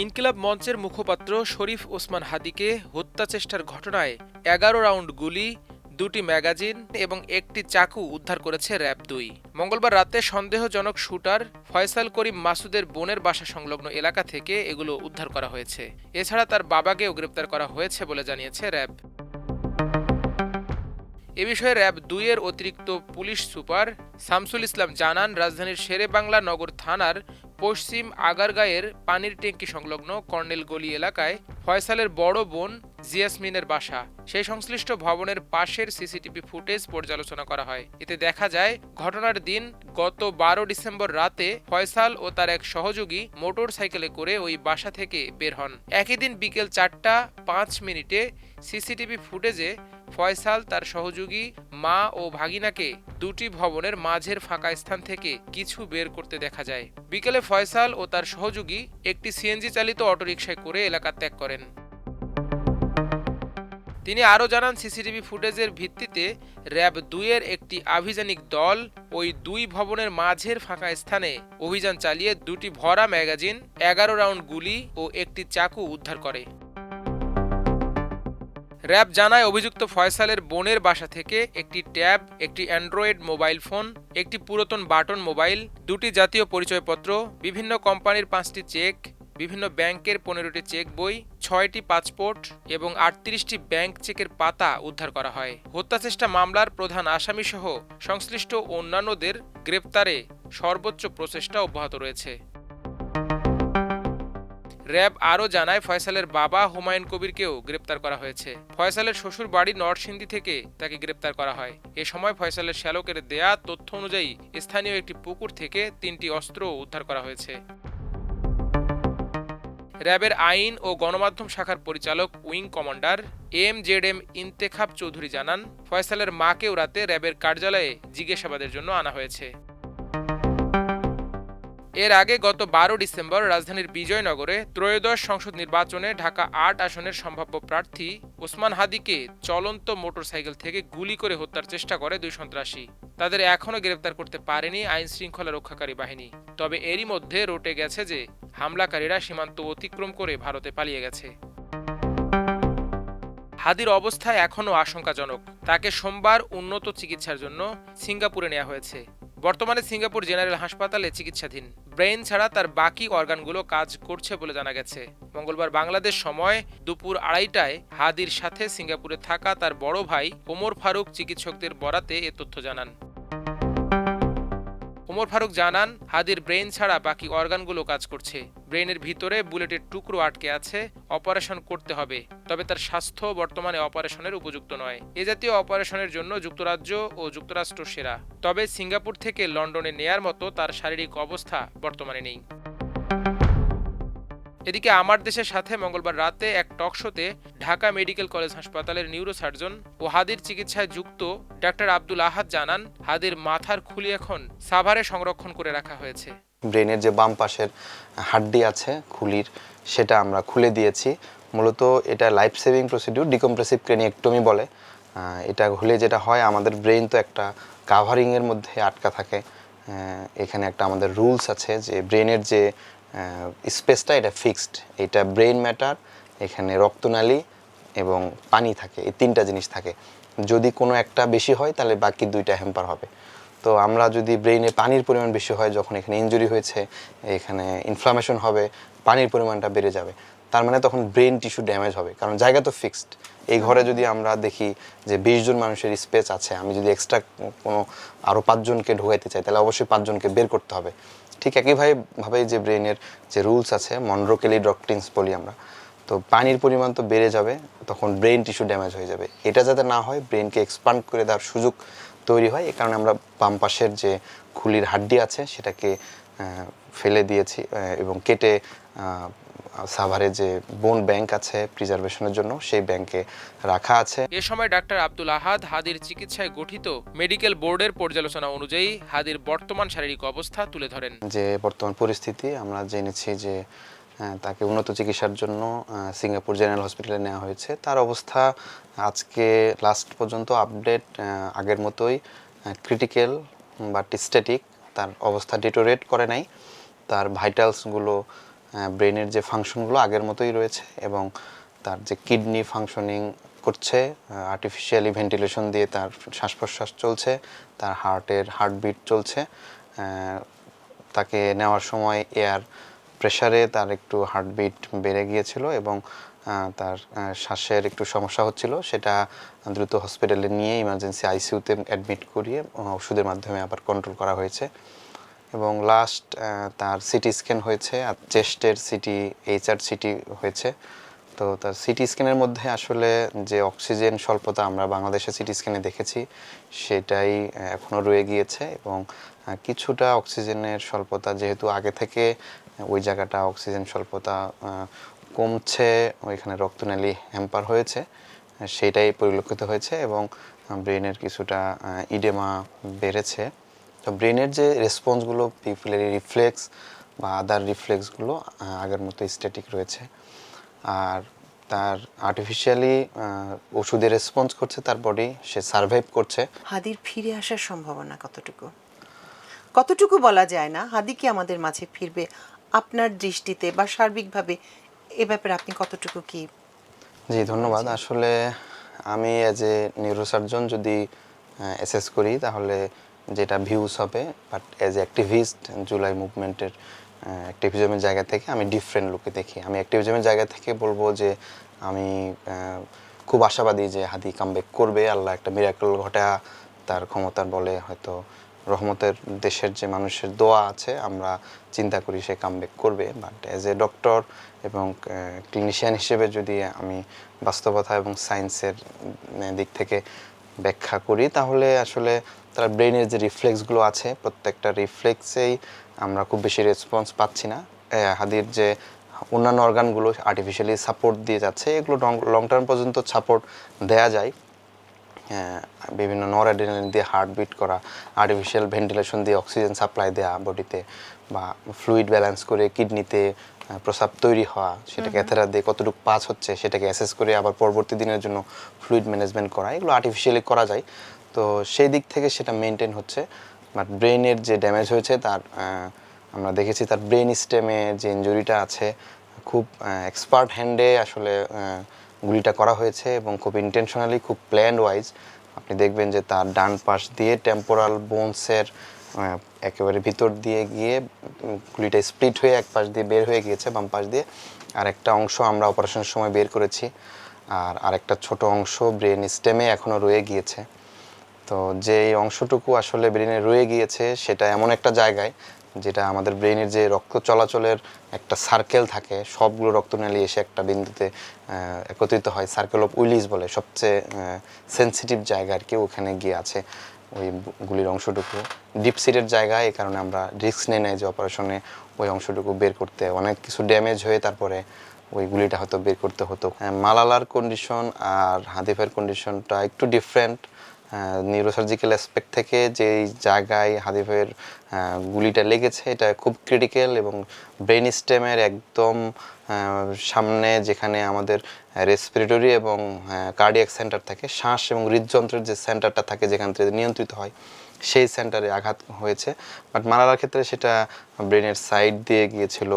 ইনকিলাব মঞ্চের মুখপাত্র শরীফ ওসমান হাদিকে হত্যাচেষ্টার ঘটনায় ১১ রাউন্ড গুলি, ২টি ম্যাগাজিন এবং একটি চাকু উদ্ধার করেছে র্যাব-২। মঙ্গলবার রাতে সন্দেহজনক শুটার ফয়সাল করিম মাসুদের বোনের বাসা সংলগ্ন এলাকা থেকে এগুলো উদ্ধার করা হয়েছে। এছাড়া তার বাবাকেও গ্রেপ্তার করা হয়েছে বলে জানিয়েছে র্যাব। এ বিষয়ে র্যাব-২ এর অতিরিক্ত পুলিশ সুপার শামসুল ইসলাম জানান, রাজধানীর শেরেবাংলা নগর থানার পশ্চিম আগারগাঁয়ের পানির ট্যাঙ্কি সংলগ্ন কর্নেল গলি এলাকায় ফয়সালের বড় বোন জিয়াসমিনের বাসা। সেই সংশ্লিষ্ট ভবনের পাশের সিসিটিভি ফুটেজ পর্যালোচনা করা হয়। এতে দেখা যায়, ঘটনার দিন গত ১২ ডিসেম্বর রাতে ফয়সাল ও তার এক সহযোগী মোটর সাইকেলে করে ওই বাসা থেকে বের হন। একই দিন বিকেল ৪টা ৫ মিনিটে সিসিটিভি ফুটেজে ফয়সাল, তার সহযোগী, মা ও ভাগিনাকে দুটি ভবনের মাঝের ফাঁকা স্থান থেকে কিছু বের করতে দেখা যায়। বিকেলে ফয়সাল ও তার সহযোগী একটি সিএনজি চালিত অটোরিকশায় করে এলাকা ত্যাগ করেন। তিনি আরও জানান, সিসিটিভি ফুটেজের ভিত্তিতে র্যাব-২ এর একটি আভিযানিক দল ওই দুই ভবনের মাঝের ফাঁকা স্থানে অভিযান চালিয়ে দুটি ভরা ম্যাগাজিন, ১১ রাউন্ড গুলি ও একটি চাকু উদ্ধার করে। র্যাব জানায়, অভিযুক্ত ফয়সালের বোনের বাসা থেকে একটি ট্যাব, একটি অ্যান্ড্রয়েড মোবাইল ফোন, একটি পুরাতন বাটন মোবাইল, ২টি জাতীয় পরিচয়পত্র, বিভিন্ন কোম্পানির ৫টি চেক, বিভিন্ন ব্যাংকের ১৫টি চেক বই, ৬টি পাসপোর্ট এবং ৩৮টি ব্যাংক চেকের পাতা উদ্ধার করা হয়। হত্যাচেষ্টা মামলার প্রধান আসামিসহ সংশ্লিষ্ট অন্যান্যদের গ্রেপ্তারে সর্বোচ্চ প্রচেষ্টা অব্যাহত রয়েছে। র্যাব আরও জানায়, ফয়সালের বাবা হুমায়ুন কবিরকেও গ্রেপ্তার করা হয়েছে। ফয়সালের শ্বশুর বাড়ি নরসিংদী থেকে তাকে গ্রেপ্তার করা হয়। এ সময় ফয়সালের শ্যালকের দেয়া তথ্য অনুযায়ী স্থানীয় একটি পুকুর থেকে ৩টি অস্ত্র উদ্ধার করা হয়েছে। র্যাবের আইন ও গণমাধ্যম শাখার পরিচালক wing commander M Intekhab Chowdhury জানান, ফয়সালের মাকেও রাতে র্যাবের কার্যালয়ে জিজ্ঞাসাবাদের জন্য আনা হয়েছে। এর আগে গত ১২ ডিসেম্বর রাজধানীর বিজয়নগরে ত্রয়োদশ সংসদ নির্বাচনে ঢাকা ৮ আসনের সম্ভাব্য প্রার্থী ওসমান হাদিকে চলন্ত মোটরসাইকেল থেকে গুলি করে হত্যার চেষ্টা করে দুই সন্ত্রাসী। তাদের এখনও গ্রেপ্তার করতে পারেনি আইনশৃঙ্খলা রক্ষাকারী বাহিনী। তবে এরই মধ্যে রটে গেছে যে হামলাকারীরা সীমান্ত অতিক্রম করে ভারতে পালিয়ে গেছে। হাদির অবস্থা এখনও আশঙ্কাজনক। তাকে সোমবার উন্নত চিকিৎসার জন্য সিঙ্গাপুরে নেওয়া হয়েছে। বর্তমানে সিঙ্গাপুর জেনারেল হাসপাতালে চিকিৎসাধীন। ব্রেইন ছাড়া তার বাকি অর্গানগুলো কাজ করছে বলে জানা গেছে। মঙ্গলবার বাংলাদেশ সময় দুপুর ২:৩০টায় হাদির সাথে সিঙ্গাপুরে থাকা তার বড় ভাই ওমর ফারুক চিকিৎসকদের বরাতে এ তথ্য জানান। ওমর ফারুক জানান, হাদির ব্রেইন ছাড়া বাকি অর্গানগুলো কাজ করছে। ব্রেইনের ভিতরে বুলেটের টুকরো আটকে আছে, অপারেশন করতে হবে। তবে তার স্বাস্থ্য বর্তমানে অপারেশনের উপযুক্ত নয়। এ জাতীয় অপারেশনের জন্য যুক্তরাজ্য ও যুক্তরাষ্ট্র সেরা। তবে সিঙ্গাপুর থেকে লন্ডনে নেয়ার মতো তার শারীরিক অবস্থা বর্তমানে নেই। এদিকে আমার দেশের সাথে মঙ্গলবার রাতে এক টকশোতে ঢাকা মেডিকেল কলেজ হাসপাতালের নিউরোসার্জন ও হাদির চিকিৎসায় যুক্ত ডাক্তার আব্দুল আহাদ জানান, হাদির মাথার খুলি এখন সাভারে সংরক্ষণ করে রাখা হয়েছে। ব্রেনের যে বাম পাশের হাড্ডি আছে খুলির, সেটা আমরা খুলে দিয়েছি। মূলত এটা লাইফ সেভিং প্রসিডিউর, ডিকম্প্রেসিভ ক্রেনিয়েক্টমি বলে। এটা হলে যেটা হয়, আমাদের ব্রেন তো একটা কাভারিংয়ের মধ্যে আটকা থাকে। এখানে একটা আমাদের রুলস আছে যে ব্রেনের যে স্পেসটা এটা ফিক্সড। এটা ব্রেন ম্যাটার, এখানে রক্তনালী এবং পানি থাকে, এই তিনটা জিনিস থাকে। যদি কোনো একটা বেশি হয় তাহলে বাকি দুইটা হ্যাম্পার হবে। তো আমরা যদি ব্রেইনে পানির পরিমাণ বেশি হয়, যখন এখানে ইনজুরি হয়েছে, এখানে ইনফ্লামেশন হবে, পানির পরিমাণটা বেড়ে যাবে, তার মানে তখন ব্রেন টিস্যু ড্যামেজ হবে, কারণ জায়গা তো ফিক্সড। এই ঘরে যদি আমরা দেখি যে ২০ জন মানুষের স্পেস আছে, আমি যদি এক্সট্রা কোনো আরও ৫ জনকে ঢোকাইতে চাই, তাহলে অবশ্যই ৫ জনকে বের করতে হবে। ঠিক একইভাবে যে ব্রেনের যে রুলস আছে, মনরো কেলি ডক্ট্রিনস বলি আমরা, তো পানির পরিমাণ তো বেড়ে যাবে, তখন ব্রেন টিস্যু ড্যামেজ হয়ে যাবে। এটা যাতে না হয়, ব্রেনকে এক্সপান্ড করে দেওয়ার সুযোগ তৈরি হয়। এই কারণে আমরা বাম পাশের যে খুলির হাড্ডি আছে সেটাকে ফেলে দিয়েছি এবং কেটে সাভারে যে বোন ব্যাংক আছে প্রিজার্ভেশনের জন্য, সেই ব্যাংকে রাখা আছে। এ সময় ডাক্তার আব্দুল আহাদ হাদির চিকিৎসায় গঠিত মেডিকেল বোর্ডের পর্যালোচনা অনুযায়ী হাদির বর্তমান শারীরিক অবস্থা তুলে ধরেন। যে বর্তমান পরিস্থিতি আমরা জেনেছি যে তাকে উন্নত চিকিৎসার জন্য সিঙ্গাপুর জেনারেল হসপিটালে নেওয়া হয়েছে। তার অবস্থা আজকে লাস্ট পর্যন্ত আপডেট আগের মতোই ক্রিটিক্যাল বা স্ট্যাটিক। তার অবস্থা ডিটোরেট করে নাই। তার ভাইটালসগুলো ব্রেনের যে ফাংশনগুলো আগের মতোই রয়েছে এবং তার যে কিডনি ফাংশনিং করছে, আর্টিফিশিয়ালি ভেন্টিলেশন দিয়ে তার শ্বাস প্রশ্বাস চলছে, তার হার্টবিট চলছে। তাকে নেওয়ার সময় এয়ার প্রেসারে তার একটু হার্টবিট বেড়ে গিয়েছিল এবং তার শ্বাসের একটু সমস্যা হচ্ছিল, সেটা দ্রুত হসপিটালে নিয়ে ইমার্জেন্সি আইসিইউতে অ্যাডমিট করিয়ে ওষুধের মাধ্যমে আবার কন্ট্রোল করা হয়েছে। এবং লাস্ট তার সিটি স্ক্যান হয়েছে, আর চেস্টের সিটি, এইচআর সিটি হয়েছে। তো তার সিটি স্ক্যানের মধ্যে আসলে যে অক্সিজেন স্বল্পতা আমরা বাংলাদেশে সিটি স্ক্যানে দেখেছি সেটাই এখনও রয়ে গিয়েছে এবং কিছুটা অক্সিজেনের স্বল্পতা, যেহেতু আগে থেকে ওই জায়গাটা অক্সিজেন স্বল্পতা কমছে, ওইখানে রক্তনালী হ্যাম্পার হয়েছে, সেইটাই পরিলক্ষিত হয়েছে এবং ব্রেনের কিছুটা ইডেমা বেড়েছে। তো ব্রেনের যে রেসপন্সগুলো, পিপিলারি রিফ্লেক্স বা আদার রিফ্লেক্সগুলো আগের মতো স্ট্যাটিক রয়েছে। আর তার আর্টিফিশিয়ালি ওষুধে রেসপন্স করছে তার বডি, সে সার্ভাইভ করছে। হাদির ফিরে আসার সম্ভাবনা কতটুকু বলা যায় না? হাদি কি আমাদের মাঝে ফিরবে আপনার দৃষ্টিতে, বা সার্বিকভাবে এ ব্যাপারে আপনি কতটুকু কি? জি ধন্যবাদ। আসলে আমি অ্যাজ এ নিউরোসার্জন যদি অ্যাসেস করি তাহলে যেটা ভিউজ হবে, but as a activist July মুভমেন্টের অ্যাক্টিভিজমের জায়গা থেকে আমি ডিফারেন্ট লুকে দেখি। আমি অ্যাক্টিভিজমের জায়গা থেকে বলবো যে আমি খুব আশাবাদী যে হাদি কামব্যাক করবে। আল্লাহ একটা মিরাকল ঘটা তার ক্ষমতার বলে, হয়তো রহমতের দেশের যে মানুষের দোয়া আছে, আমরা চিন্তা করি সে কামব্যাক করবে। বাট অ্যাজ এ ডক্টর এবং ক্লিনিশিয়ান হিসেবে যদি আমি বাস্তবতা এবং সায়েন্সের দিক থেকে ব্যাখ্যা করি তাহলে আসলে তার ব্রেনের যে রিফ্লেক্সগুলো আছে প্রত্যেকটা রিফ্লেক্সেই আমরা খুব বেশি রেসপন্স পাচ্ছি না। হাদির যে অন্যান্য অর্গানগুলো আর্টিফিশিয়ালি সাপোর্ট দিয়ে যাচ্ছে, এগুলো লং টার্ম পর্যন্ত সাপোর্ট দেয়া যায়। বিভিন্ন নরঅ্যাড্রিনালিন দিয়ে হার্টবিট করা, আর্টিফিশিয়াল ভেন্টিলেশন দিয়ে অক্সিজেন সাপ্লাই দেওয়া বডিতে, বা ফ্লুইড ব্যালেন্স করে কিডনিতে প্রস্রাব তৈরি হওয়া, সেটা ক্যাথেটার দিয়ে কতটুকু পাস হচ্ছে সেটাকে অ্যাসেস করে আবার পরবর্তী দিনের জন্য ফ্লুইড ম্যানেজমেন্ট করা, এগুলো আর্টিফিশিয়ালি করা যায়। তো সেই দিক থেকে সেটা মেনটেন হচ্ছে। বাট ব্রেনের যে ড্যামেজ হয়েছে তার আমরা দেখেছি তার ব্রেন স্টেমে যে ইনজুরিটা আছে, খুব এক্সপার্ট হ্যান্ডে আসলে গুলিটা করা হয়েছে এবং খুব ইন্টেনশনালি, খুব প্ল্যান্ড ওয়াইজ। আপনি দেখবেন যে তার ডান পাশ দিয়ে টেম্পোরাল বোনসের একেবারে ভিতর দিয়ে গিয়ে গুলিটা স্প্লিট হয়ে এক পাশ দিয়ে বের হয়ে গিয়েছে, বাম পাশ দিয়ে। আর একটা অংশ আমরা অপারেশনের সময় বের করেছি, আর আরেকটা ছোট অংশ ব্রেন স্টেমে এখনও রয়ে গিয়েছে। তো যে অংশটুকু আসলে ব্রেনে রয়ে গিয়েছে সেটা এমন একটা জায়গায় যেটা আমাদের ব্রেনের যে রক্ত চলাচলের একটা সার্কেল থাকে, সবগুলো রক্তনালী এসে একটা বিন্দুতে একত্রিত হয়, সার্কেল অফ উইলিস বলে, সবচেয়ে সেন্সিটিভ জায়গা আর কি, ওখানে গিয়ে আছে ওই গুলির অংশটুকু। ডিপ সিটের জায়গায়, এই কারণে আমরা রিস্ক নিয়ে নেই যে অপারেশনে ওই অংশটুকু বের করতে, অনেক কিছু ড্যামেজ হয়ে তারপরে ওই গুলিটা হয়তো বের করতে হতো। মালালার কন্ডিশন আর হাদিফের কন্ডিশনটা একটু ডিফারেন্ট। নিউরোসার্জিক্যাল অ্যাসপেক্ট থেকে যেই জায়গায় হাদিফের গুলিটা লেগেছে এটা খুব ক্রিটিক্যাল এবং ব্রেন স্টেমের একদম সামনে, যেখানে আমাদের রেসপিরেটরি এবং কার্ডিয়াক সেন্টার থাকে, শ্বাস এবং হৃদযন্ত্রের যে সেন্টারটা থাকে যেখান থেকে নিয়ন্ত্রিত হয়, সেই সেন্টারে আঘাত হয়েছে। বাট মালালার ক্ষেত্রে সেটা ব্রেনের সাইড দিয়ে গিয়েছিল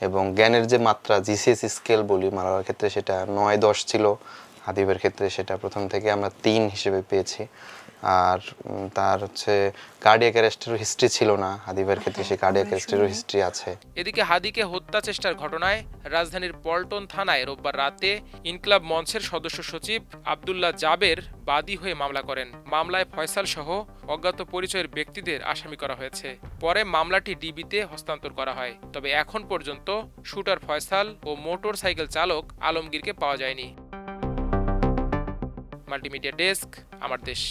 এবং জ্ঞানের যে মাত্রা, জিসিএস স্কেল বলি, মালালার ক্ষেত্রে সেটা 9-10 ছিল, হাদিফের ক্ষেত্রে সেটা প্রথম থেকে আমরা 3 হিসেবে পেয়েছি। আর তার হচ্ছে কার্ডিয়াক অ্যারেস্টেরও হিস্ট্রি ছিল না, হাদিফের ক্ষেত্রে সেই কার্ডিয়াক অ্যারেস্টেরও হিস্ট্রি আছে। এদিকে হাদিকে হত্যা চেষ্টার ঘটনায় রাজধানীর পল্টন থানায় রোববার রাতে ইনকিলাব মঞ্চের সদস্য সচিব আব্দুল্লাহ জাবের বাদী হয়ে মামলা করেন। মামলায় ফয়সাল সহ অজ্ঞাত পরিচয়ের ব্যক্তিদের আসামি করা হয়েছে। পরে মামলাটি ডিবিতে হস্তান্তর করা হয়। তবে এখন পর্যন্ত শুটার ফয়সাল ও মোটর সাইকেল চালক আলমগীরকে পাওয়া যায়নি। মাল্টিমিডিয়া ডেস্ক, আমার দেশ।